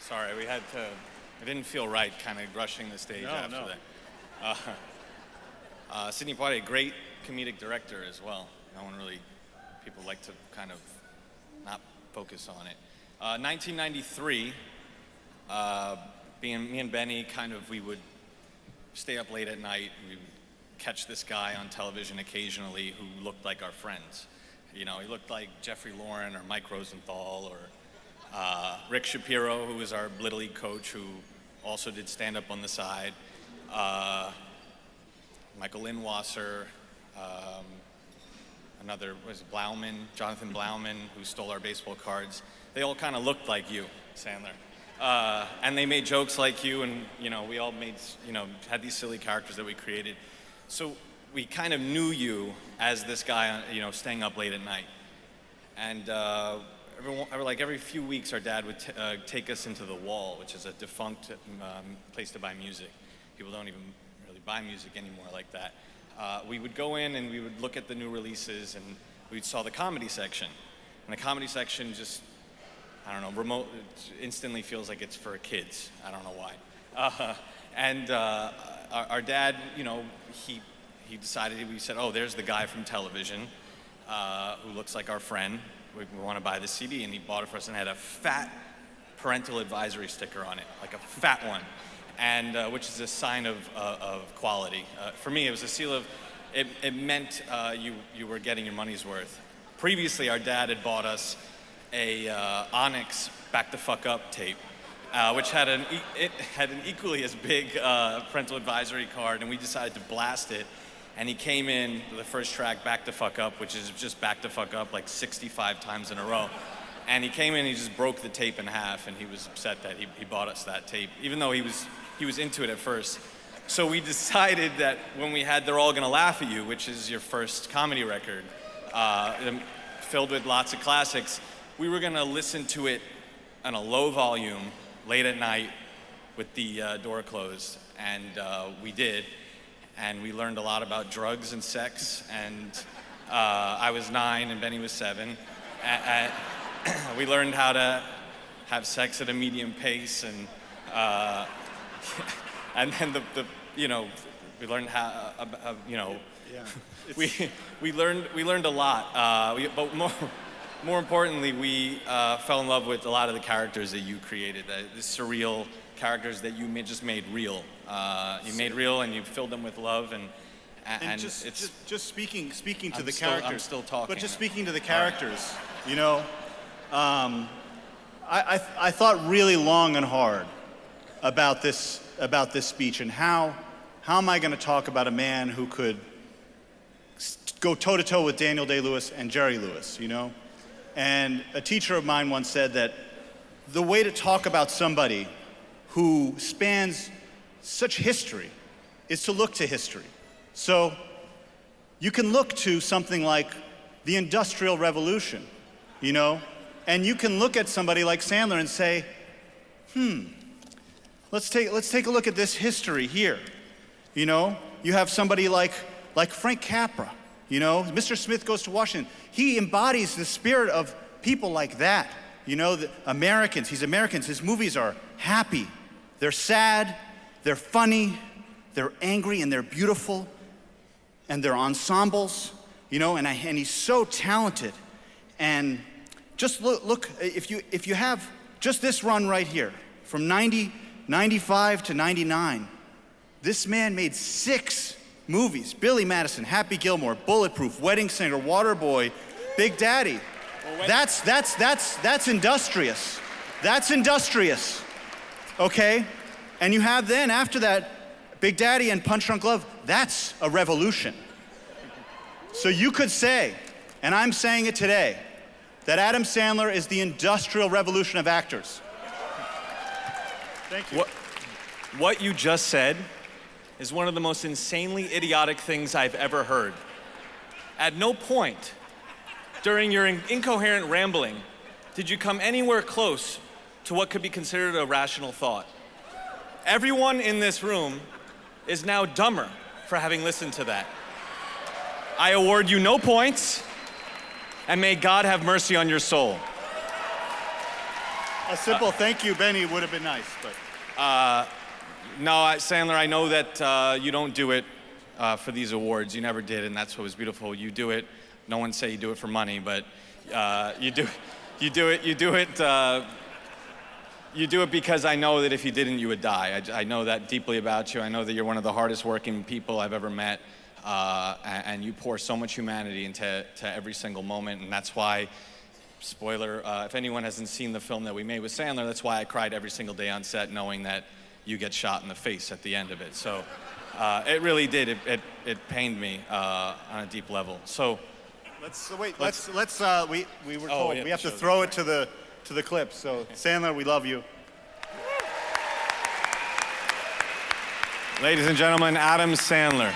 Sorry, we had to. It didn't feel right, kind of rushing the stage after that. Sidney Poitier, great comedic director as well. No one really, people like to kind of not focus on it. 1993, being me and Benny, kind of, we would stay up late at night. We would catch this guy on television occasionally who looked like our friends. You know, he looked like Jeffrey Lauren or Mike Rosenthal or Rick Shapiro, who was our Little League coach, who also did stand-up on the side. Michael Lindwasser, another was Blauman, Jonathan Blauman, who stole our baseball cards. They all kind of looked like you, Sandler. And they made jokes like you, and you know, we all made, you know, had these silly characters that we created. So we kind of knew you as this guy, you know, staying up late at night. And every few weeks, our dad would take us into The Wall, which is a defunct place to buy music. People don't even really buy music anymore like that. We would go in and we would look at the new releases, and we saw the comedy section. And the comedy section just, I don't know, instantly feels like it's for kids. I don't know why. Our dad, you know, he decided, we said, oh, there's the guy from television who looks like our friend. We want to buy the CD, and he bought it for us and had a fat parental advisory sticker on it, like a fat one, and which is a sign of quality. For me, it was a seal of, it meant you were getting your money's worth. Previously, our dad had bought us a Onyx Back the Fuck Up tape, which had an equally as big parental advisory card, and we decided to blast it. And he came in with the first track, Back the Fuck Up, which is just Back the Fuck Up like 65 times in a row. And he came in, and he just broke the tape in half, and he was upset that he bought us that tape, even though he was into it at first. So we decided that when we had They're All Gonna Laugh at You, which is your first comedy record, filled with lots of classics, we were gonna listen to it on a low volume, late at night, with the door closed, and we did. And we learned a lot about drugs and sex, and I was 9 and Benny was 7. We learned how to have sex at a medium pace, and then you know, we learned how, you know, yeah. we learned a lot, but more importantly, we fell in love with a lot of the characters that you created, the surreal characters that you just made real. You made real, and you filled them with love, and just speaking to the characters. I'm still talking. But just speaking to the characters, you know, I thought really long and hard about this speech, and how am I going to talk about a man who could go toe to toe with Daniel Day-Lewis and Jerry Lewis, you know? And a teacher of mine once said that the way to talk about somebody who spans such history is to look to history. So you can look to something like the Industrial Revolution, you know, and you can look at somebody like Sandler and say, let's take a look at this history here. You know, you have somebody like Frank Capra, you know, Mr. Smith Goes to Washington. He embodies the spirit of people like that. You know, the Americans, he's Americans. His movies are happy, they're sad, they're funny, they're angry, and they're beautiful, and they're ensembles, you know, and he's so talented. And just look, if you have just this run right here, from 95 to 99, this man made 6 movies: Billy Madison, Happy Gilmore, Bulletproof, Wedding Singer, Waterboy, Big Daddy. That's industrious. That's industrious, okay? And you have then, after that, Big Daddy and Punch Drunk Love. That's a revolution. So you could say, and I'm saying it today, that Adam Sandler is the industrial revolution of actors. Thank you. What you just said is one of the most insanely idiotic things I've ever heard. At no point during your incoherent rambling did you come anywhere close to what could be considered a rational thought. Everyone in this room is now dumber for having listened to that. I award you no points, and may God have mercy on your soul. A simple thank you, Benny, would have been nice, but. No, Sandler, I know that you don't do it for these awards. You never did, and that's what was beautiful. You do it. No one say you do it for money, but you do it because I know that if you didn't, you would die. I know that deeply about you. I know that you're one of the hardest working people I've ever met, and you pour so much humanity into every single moment, and that's why, spoiler, if anyone hasn't seen the film that we made with Sandler, that's why I cried every single day on set knowing that you get shot in the face at the end of it. So it really did. It pained me on a deep level. So We were told we have to throw it to the clip. So Sandler, we love you. ladies and gentlemen, Adam Sandler.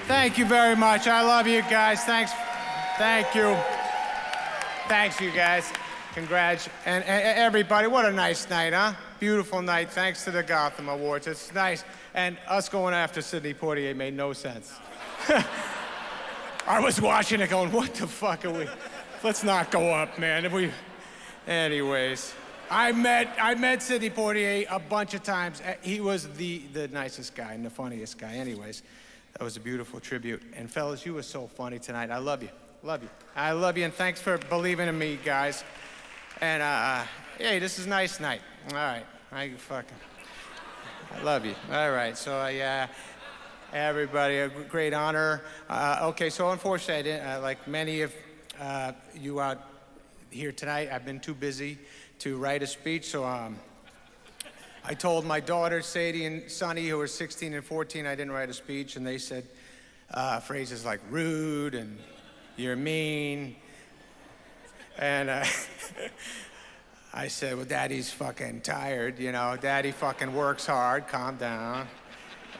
Thank you very much. I love you guys. Thanks. Thank you. Thanks, you guys. Congrats. And everybody, what a nice night, huh? Beautiful night. Thanks to the Gotham Awards. It's nice. And us going after Sidney Poitier made no sense. I was watching it going, what the fuck are we? Let's not go up, man. Anyways. I met Sidney Poitier a bunch of times. He was the nicest guy and the funniest guy. Anyways. That was a beautiful tribute. And fellas, you were so funny tonight. I love you. Love you. I love you, and thanks for believing in me, guys. And, hey, this is a nice night. All right. I love you. All right. So, everybody, a great honor. Okay, so unfortunately, I didn't, like many of you out here tonight, I've been too busy to write a speech, so, I told my daughters, Sadie and Sonny, who were 16 and 14, I didn't write a speech, and they said phrases like rude and you're mean. And I said, well, Daddy's fucking tired, you know. Daddy fucking works hard, calm down.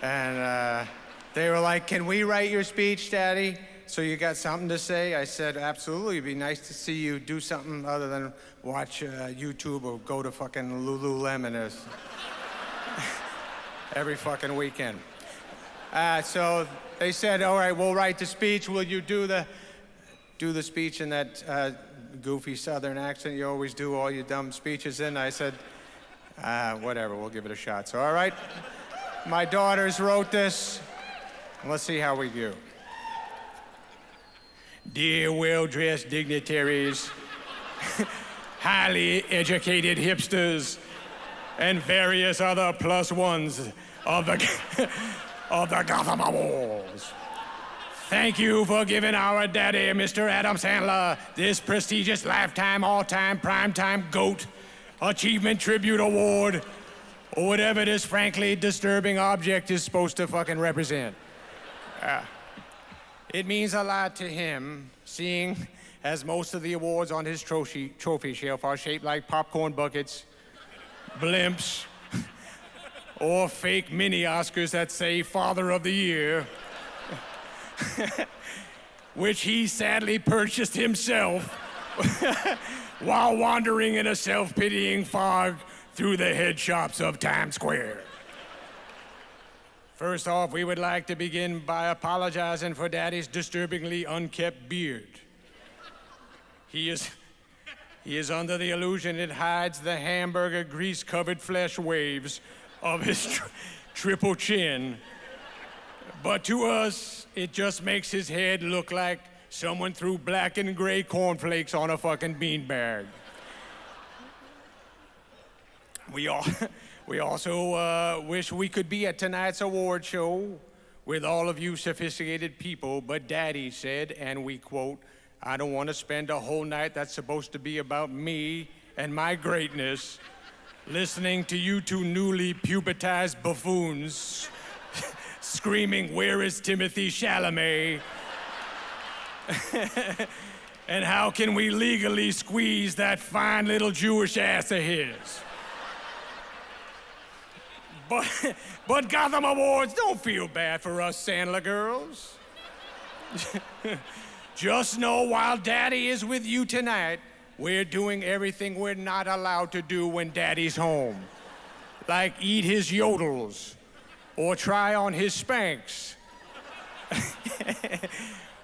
And they were like, can we write your speech, Daddy? So you got something to say? I said, absolutely. It'd be nice to see you do something other than watch YouTube or go to fucking Lululemon every fucking weekend. So they said, all right, we'll write the speech. Will you do the speech in that goofy Southern accent you always do all your dumb speeches in? I said, whatever, we'll give it a shot. So, all right, my daughters wrote this. Let's see how we do. Dear well-dressed dignitaries, highly educated hipsters, and various other plus ones of the Gotham Awards. Thank you for giving our daddy, Mr. Adam Sandler, this prestigious lifetime, all-time, primetime GOAT Achievement Tribute Award, or whatever this frankly disturbing object is supposed to fucking represent. It means a lot to him, seeing as most of the awards on his trophy shelf are shaped like popcorn buckets, blimps, or fake mini Oscars that say Father of the Year, which he sadly purchased himself while wandering in a self-pitying fog through the head shops of Times Square. First off, we would like to begin by apologizing for Daddy's disturbingly unkept beard. He is under the illusion it hides the hamburger grease-covered flesh waves of his triple chin. But to us, it just makes his head look like someone threw black and gray cornflakes on a fucking beanbag. We also wish we could be at tonight's award show with all of you sophisticated people, but Daddy said, and we quote, I don't want to spend a whole night that's supposed to be about me and my greatness listening to you two newly pubertized buffoons screaming, where is Timothy Chalamet? And how can we legally squeeze that fine little Jewish ass of his? But Gotham Awards, don't feel bad for us Sandler girls. Just know while Daddy is with you tonight, we're doing everything we're not allowed to do when Daddy's home. Like eat his yodels, or try on his Spanx.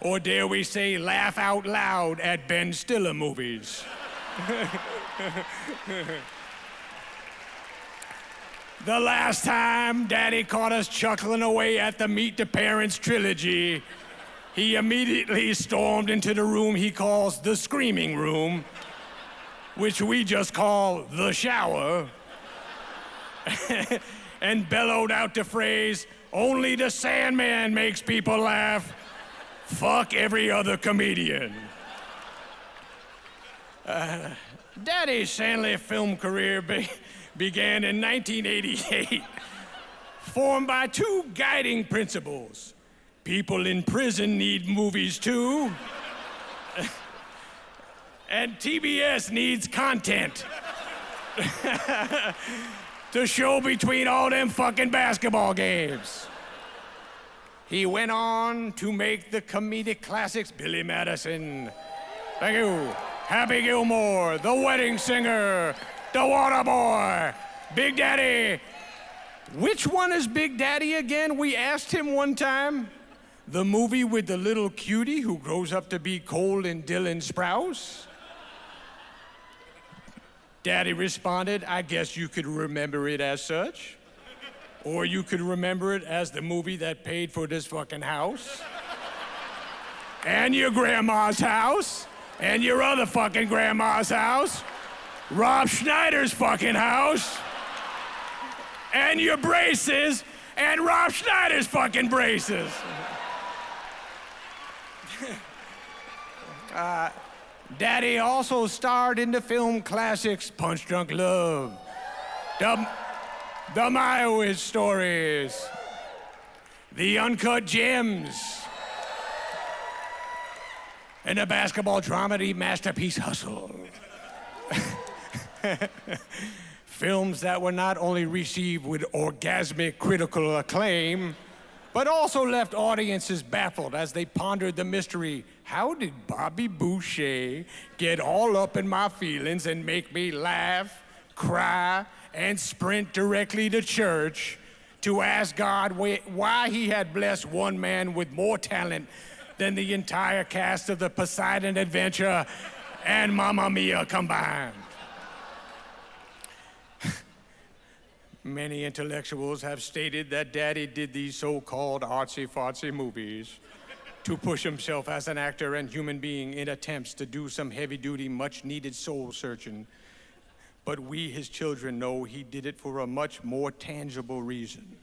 Or dare we say, laugh out loud at Ben Stiller movies. The last time Daddy caught us chuckling away at the Meet the Parents trilogy, he immediately stormed into the room he calls the screaming room, which we just call the shower, and bellowed out the phrase, "Only the Sandman makes people laugh. Fuck every other comedian." Daddy's Sandler film career began in 1988, formed by two guiding principles. People in prison need movies too, and TBS needs content to show between all them fucking basketball games. He went on to make the comedic classics Billy Madison, thank you, Happy Gilmore, The Wedding Singer, The Water Boy, Big Daddy. Which one is Big Daddy again? We asked him one time. The movie with the little cutie who grows up to be Colin Dylan Sprouse? Daddy responded, "I guess you could remember it as such. Or you could remember it as the movie that paid for this fucking house. And your grandma's house. And your other fucking grandma's house. Rob Schneider's fucking house. And your braces. And Rob Schneider's fucking braces." Daddy also starred in the film classics Punch Drunk Love, the Meyerowitz Stories, The Uncut Gems, and the basketball dramedy masterpiece Hustle. Films that were not only received with orgasmic critical acclaim, but also left audiences baffled as they pondered the mystery. How did Bobby Boucher get all up in my feelings and make me laugh, cry, and sprint directly to church to ask God why he had blessed one man with more talent than the entire cast of the Poseidon Adventure and Mamma Mia combined? Many intellectuals have stated that Daddy did these so-called artsy-fartsy movies to push himself as an actor and human being in attempts to do some heavy-duty, much-needed soul-searching. But we, his children, know he did it for a much more tangible reason,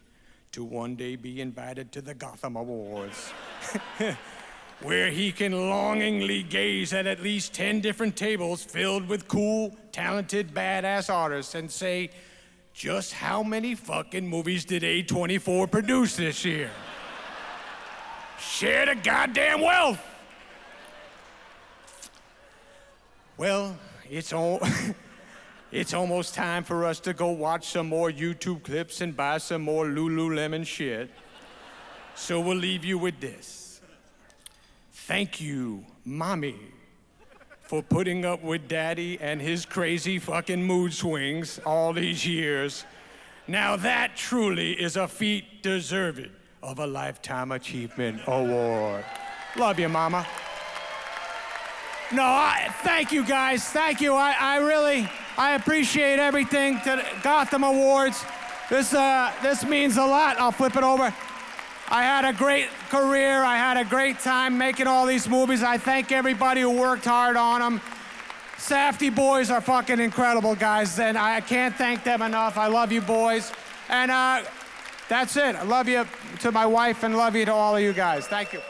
to one day be invited to the Gotham Awards, where he can longingly gaze at least 10 different tables filled with cool, talented, badass artists and say, just how many fucking movies did A24 produce this year? Share the goddamn wealth. Well, it's almost time for us to go watch some more YouTube clips and buy some more Lululemon shit. So we'll leave you with this. Thank you, Mommy, for putting up with Daddy and his crazy fucking mood swings all these years. Now that truly is a feat deserving of a Lifetime Achievement Award. Love you, Mama. No, thank you guys, thank you. I appreciate everything to the Gotham Awards. This means a lot. I'll flip it over. I had a great career. I had a great time making all these movies. I thank everybody who worked hard on them. Safdie boys are fucking incredible, guys, and I can't thank them enough. I love you, boys. And that's it. I love you to my wife and love you to all of you guys. Thank you.